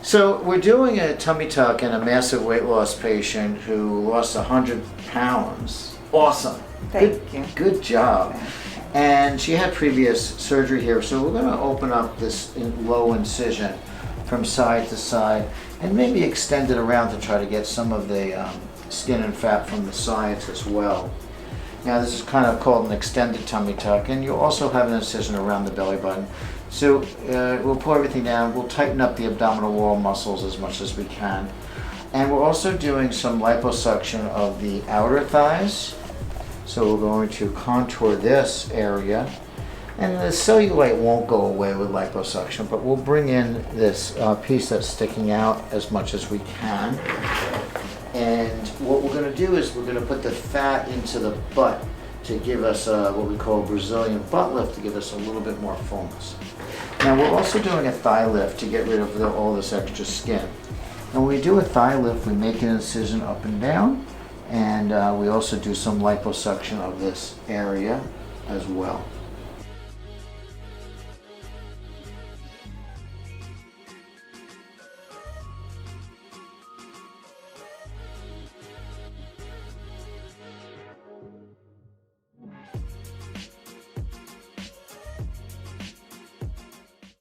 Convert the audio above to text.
So we're doing a tummy tuck in a massive weight loss patient who lost 100 pounds. Awesome. Thank you. Good job. And she had previous surgery here, so we're going to open up this low incision from side to side and maybe extend it around to try to get some of the skin and fat from the sides as well. Now this is kind of called an extended tummy tuck, and you also have an incision around the belly button. So we'll pull everything down, we'll tighten up the abdominal wall muscles as much as we can. And we're also doing some liposuction of the outer thighs. So we're going to contour this area. And the cellulite won't go away with liposuction, but we'll bring in this piece that's sticking out as much as we can. And what we're going to do is we're going to put the fat into the butt to give us what we call Brazilian butt lift, to give us a little bit more fullness. Now we're also doing a thigh lift to get rid of all this extra skin. And when we do a thigh lift, we make an incision up and down, and we also do some liposuction of this area as well.